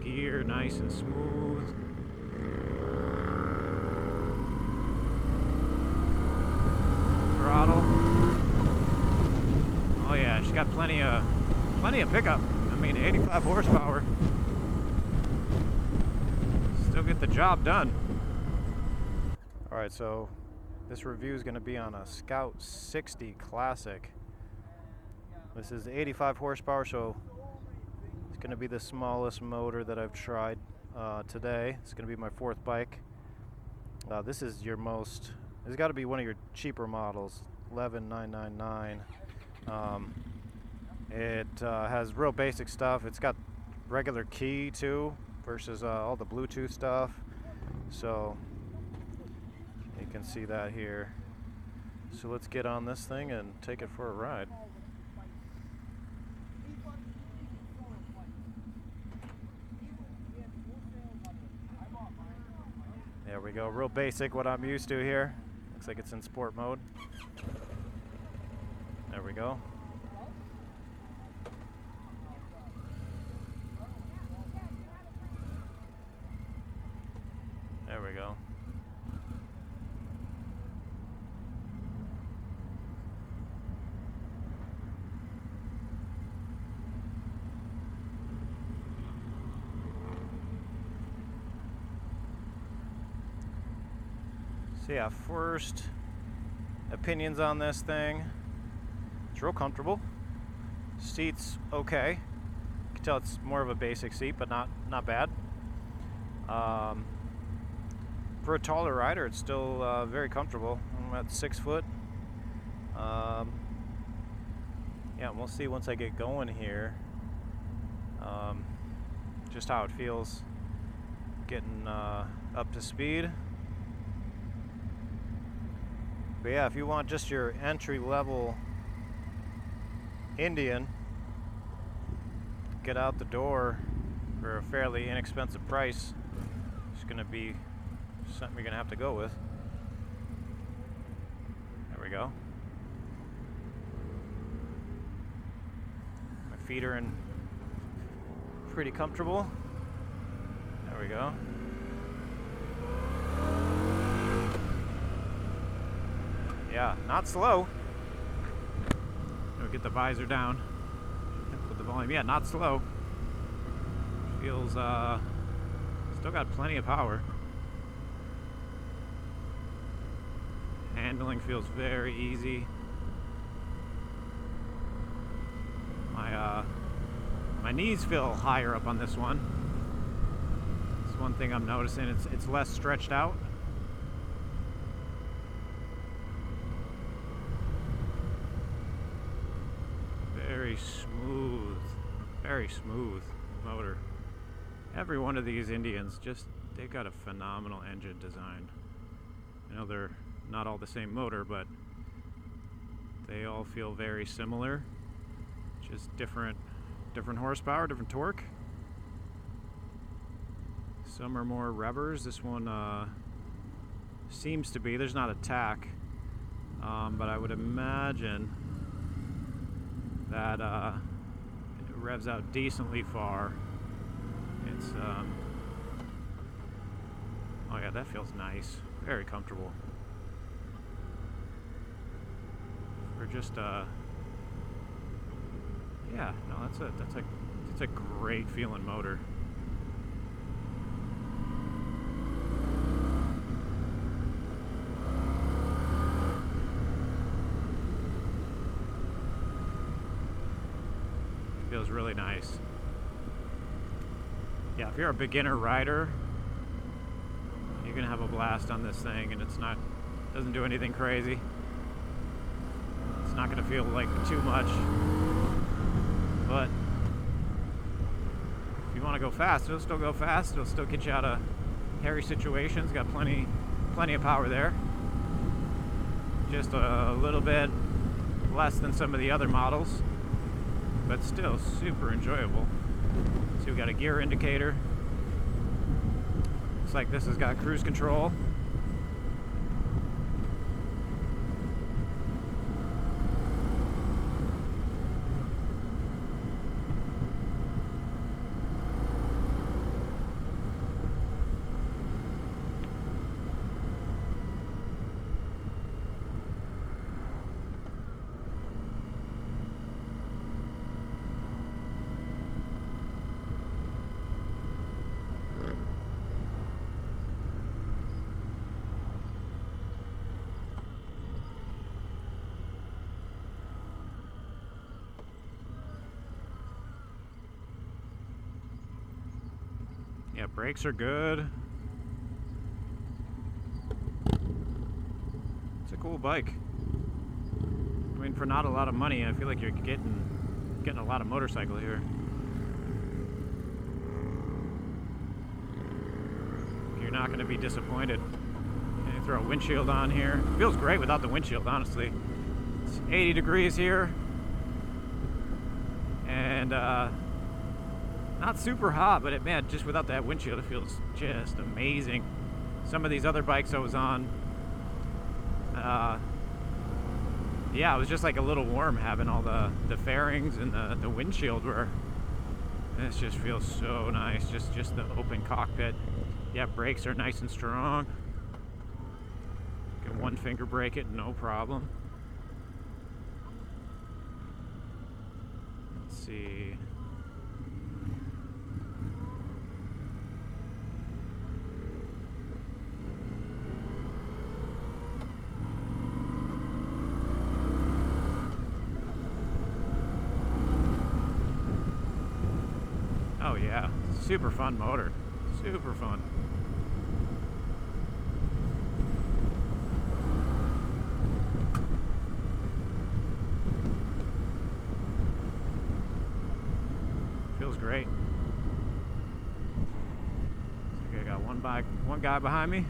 gear nice and smooth. Throttle. Oh yeah, she's got plenty of pickup. I mean, 85 horsepower. Still get the job done. All right, so this review is going to be on a Scout 60 Classic. This is 85 horsepower, so it's going to be the smallest motor that I've tried today. It's going to be my fourth bike. This is your most, it's got to be one of your cheaper models, 11999. It has real basic stuff. It's got regular key too versus all the Bluetooth stuff. So you can see that here. So let's get on this thing and take it for a ride. There we go, real basic, what I'm used to here. Looks like it's in sport mode. There we go. There we go. So yeah, first opinions on this thing. It's real comfortable. Seat's okay. You can tell it's more of a basic seat, but not bad. For a taller rider, it's still very comfortable. I'm at 6 foot. Yeah, we'll see once I get going here just how it feels getting up to speed. But yeah, if you want just your entry-level Indian, get out the door for a fairly inexpensive price. It's going to be something you're going to have to go with. There we go. My feet are in pretty comfortable. There we go. Yeah, not slow. I'll get the visor down. Put the volume. Yeah, not slow. Feels still got plenty of power. Handling feels very easy. My knees feel higher up on this one. That's one thing I'm noticing. It's less stretched out. Very smooth motor. Every one of these Indians, they've got a phenomenal engine design. I know they're not all the same motor, but they all feel very similar. Just different horsepower, different torque. Some are more revvers. This one seems to be. There's not a tack, but I would imagine that it revs out decently far. It's oh yeah, that feels nice. Very comfortable. For just yeah, no, that's a great feeling motor. Feels really nice. Yeah, if you're a beginner rider, you're gonna have a blast on this thing, and doesn't do anything crazy. It's not gonna feel like too much, but if you want to go fast, it'll still go fast. It'll still get you out of hairy situations. Got plenty of power there. Just a little bit less than some of the other models, but still super enjoyable. So we've got a gear indicator. Looks like this has got cruise control. Yeah, brakes are good. It's a cool bike. I mean, for not a lot of money, I feel like you're getting a lot of motorcycle here. You're not going to be disappointed. And you throw a windshield on here. It feels great without the windshield, honestly. It's 80 degrees here. And not super hot, but man, just without that windshield, it feels just amazing. Some of these other bikes I was on, yeah, it was just like a little warm having all the fairings and the windshield were. This just feels so nice, just the open cockpit. Yeah, brakes are nice and strong. Can one finger brake it, no problem. Let's see. Oh yeah, super fun motor, super fun. Feels great. Okay, I got one guy behind me.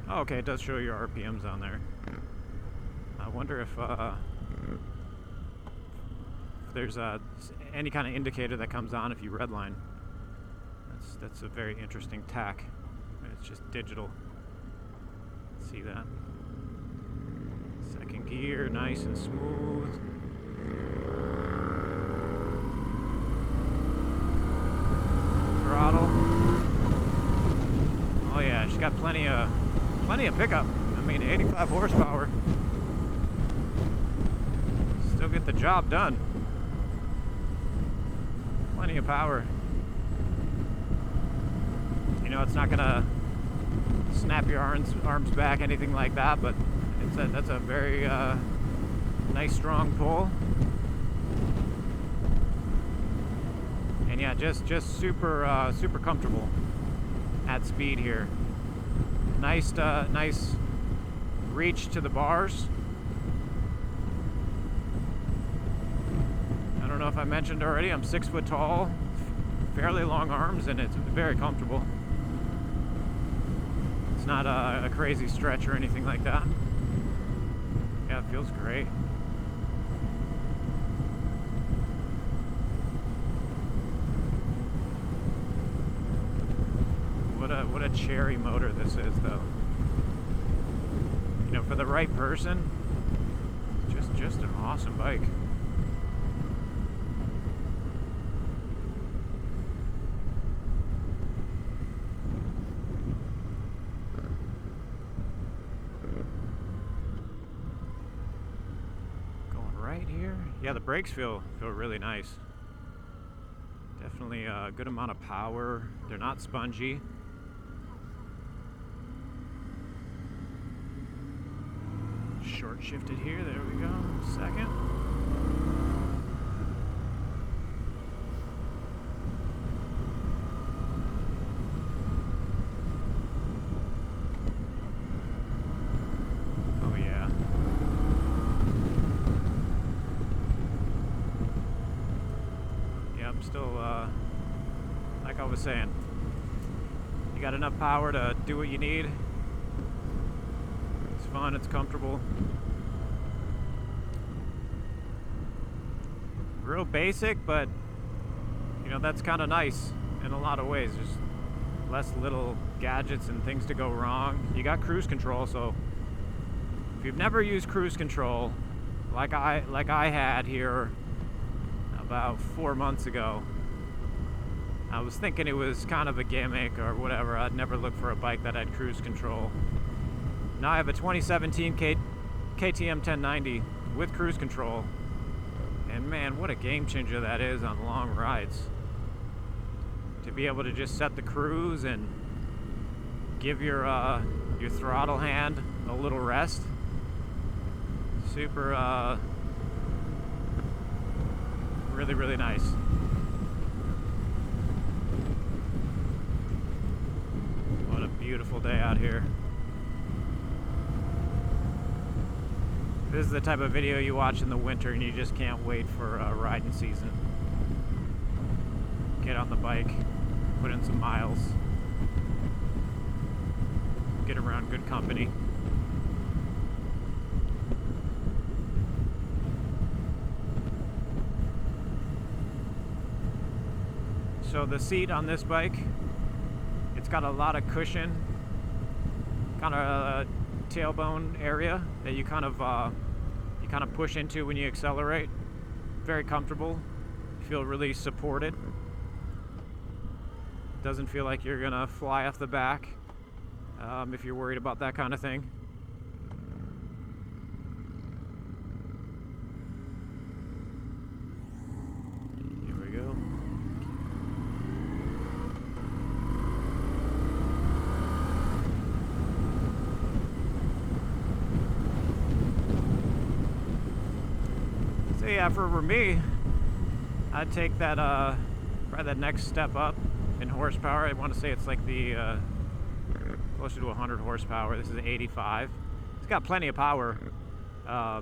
Oh, okay, it does show your RPMs on there. I wonder if there's any kind of indicator that comes on if you redline. That's a very interesting tack. It's just digital. See that? Second gear, nice and smooth. Throttle. Oh yeah, she's got plenty of pickup. I mean, 85 horsepower. Still get the job done. Plenty of power. You know, it's not gonna snap your arms back, anything like that, but that's a very nice strong pull. And yeah, just super super comfortable at speed here. Nice reach to the bars. I don't know if I mentioned already, I'm 6 foot tall, fairly long arms, and it's very comfortable. It's not a crazy stretch or anything like that. Yeah, it feels great. What a cherry motor this is, though. You know, for the right person, just an awesome bike. Going right here. Yeah, the brakes feel really nice. Definitely a good amount of power. They're not spongy. Short shifted here, there we go, second. Oh yeah. Yeah, I'm still, like I was saying, you got enough power to do what you need. It's fun, it's comfortable. Real basic, but you know, that's kind of nice in a lot of ways. There's less little gadgets and things to go wrong. You got cruise control, so if you've never used cruise control like I had here about 4 months ago, I was thinking it was kind of a gimmick or whatever. I'd never look for a bike that had cruise control. Now I have a 2017 KTM 1090 with cruise control. And man, what a game changer that is on long rides. To be able to just set the cruise and give your throttle hand a little rest. really, really nice. What a beautiful day out here. This is the type of video you watch in the winter and you just can't wait for riding season. Get on the bike, put in some miles, get around good company. So the seat on this bike, it's got a lot of cushion, kind of a tailbone area that you kind of push into when you accelerate. Very comfortable. You feel really supported. Doesn't feel like you're gonna fly off the back if you're worried about that kind of thing. Here we go. So yeah, for me, I'd take that probably that next step up in horsepower. I want to say it's like the closer to 100 horsepower. This is 85. It's got plenty of power. Yeah,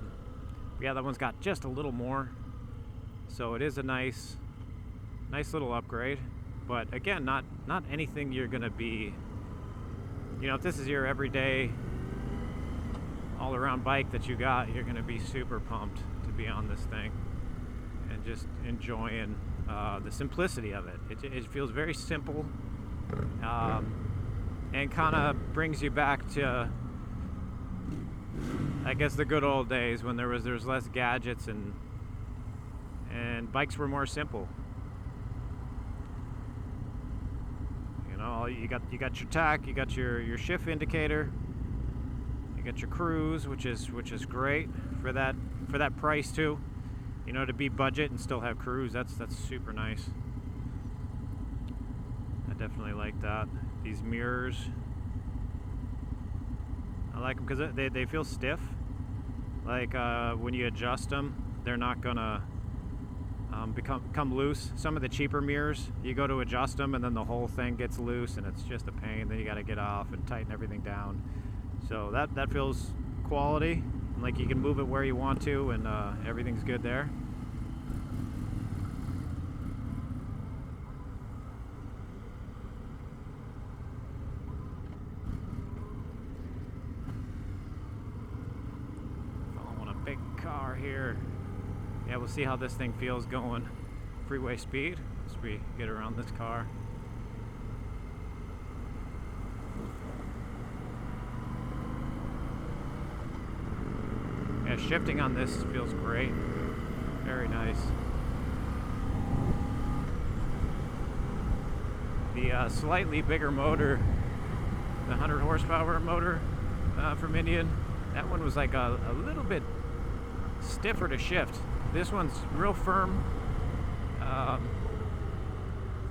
that one's got just a little more. So it is a nice little upgrade. But again, not anything you're gonna be. You know, if this is your everyday, all-around bike that you got, you're gonna be super pumped to be on this thing and just enjoying the simplicity of it. It feels very simple, and kind of brings you back to, I guess, the good old days when there was less gadgets and bikes were more simple. You know, you got your tach, you got your shift indicator, you got your cruise, which is great for that price too. You know, to be budget and still have cruise, that's super nice. I definitely like that. These mirrors, I like them because they feel stiff. Like when you adjust them, they're not gonna become loose. Some of the cheaper mirrors, you go to adjust them and then the whole thing gets loose and it's just a pain. Then you got to get off and tighten everything down. So that feels quality. Like you can move it where you want to and everything's good there. Following a big car here. Yeah, we'll see how this thing feels going freeway speed as we get around this car. Yeah, shifting on this feels great. Very nice. The slightly bigger motor, the 100 horsepower motor from Indian, that one was like a little bit stiffer to shift. This one's real firm.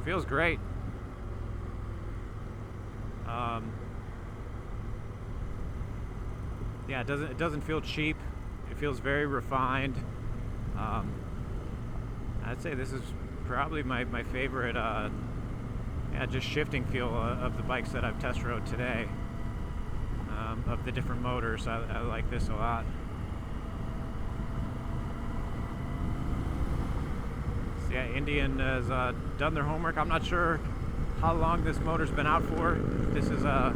Feels great. Yeah, it doesn't feel cheap. It feels very refined. I'd say this is probably my favorite just shifting feel of the bikes that I've test rode today. Of the different motors, I like this a lot. So yeah, Indian has done their homework. I'm not sure how long this motor's been out for. This is I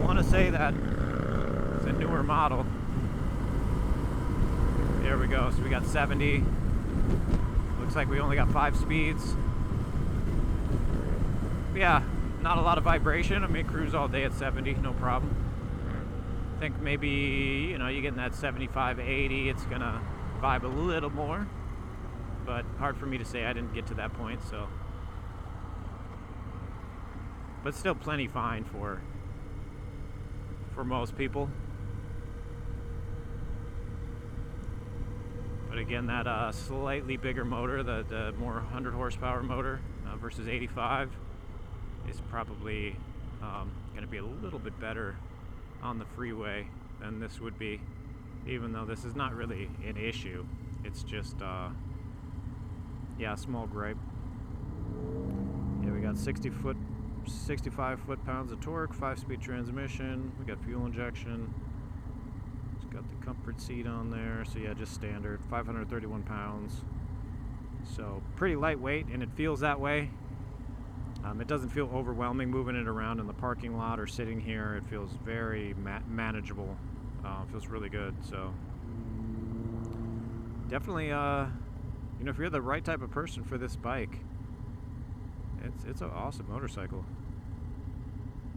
want to say that it's a newer model. There we go. So we got 70. Looks like we only got 5 speeds. But yeah, not a lot of vibration. I mean, cruise all day at 70, no problem. I think maybe, you know, you get in that 75, 80, it's gonna vibe a little more. But hard for me to say. I didn't get to that point, so. But still plenty fine for most people. But again, that slightly bigger motor, the more 100 horsepower motor versus 85 is probably going to be a little bit better on the freeway than this would be, even though this is not really an issue. It's just Yeah, small gripe. Yeah, we got 65 foot-pounds of torque, 5-speed transmission. We got fuel injection. It's got the comfort seat on there. So yeah, just standard, 531 pounds. So pretty lightweight, and it feels that way. It doesn't feel overwhelming moving it around in the parking lot or sitting here. It feels very manageable. It feels really good. So definitely, you know, if you're the right type of person for this bike, it's an awesome motorcycle.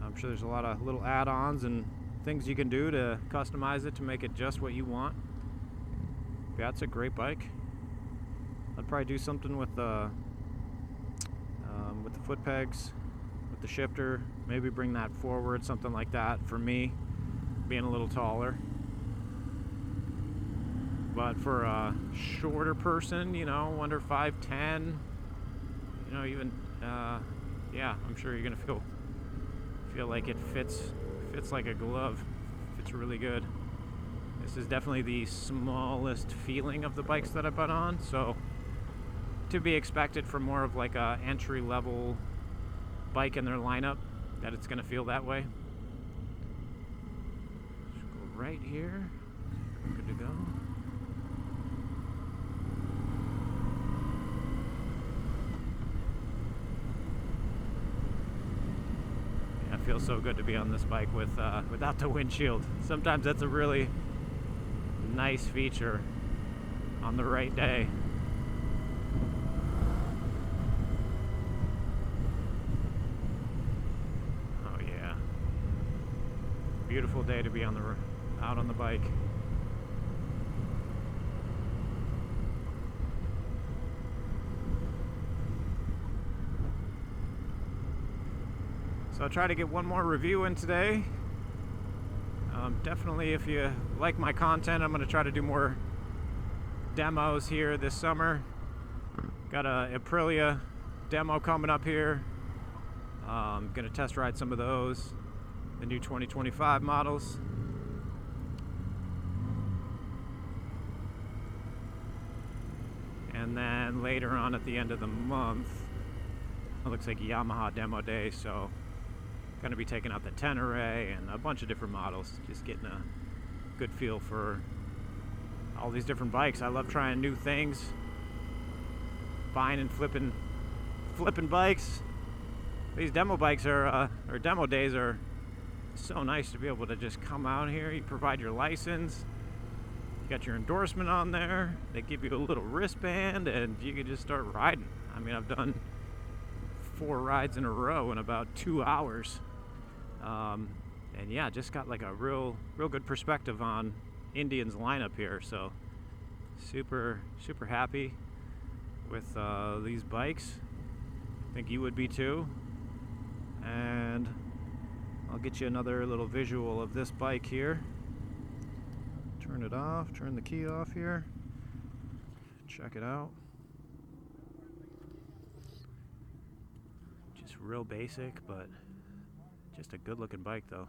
I'm sure there's a lot of little add-ons and things you can do to customize it to make it just what you want. Yeah, it's a great bike. I'd probably do something with the foot pegs, with the shifter. Maybe bring that forward, something like that for me, being a little taller. But for a shorter person, you know, under 5'10", you know, even yeah, I'm sure you're gonna feel like it fits like a glove. Fits really good. This is definitely the smallest feeling of the bikes that I put on, so to be expected for more of like a entry-level bike in their lineup, that it's gonna feel that way. Just go right here. Good to go. Yeah, it feels so good to be on this bike with without the windshield. Sometimes that's a really nice feature on the right day. Beautiful day to be out on the bike. So I'll try to get one more review in today. Definitely, if you like my content, I'm going to try to do more demos here this summer. Got a Aprilia demo coming up here. I'm going to test ride some of those. The new 2025 models. And then later on at the end of the month, it looks like Yamaha demo day, so going to be taking out the Tenere and a bunch of different models, just getting a good feel for all these different bikes. I love trying new things, buying and flipping bikes. These demo bikes or demo days are so nice to be able to just come out here. You provide your license, you got your endorsement on there, they give you a little wristband, and you can just start riding. I mean, I've done 4 rides in a row in about 2 hours, and yeah, just got like a real good perspective on Indian's lineup here. So super happy with these bikes. I think you would be too. And I'll get you another little visual of this bike here. Turn it off, turn the key off here. Check it out. Just real basic, but just a good looking bike though.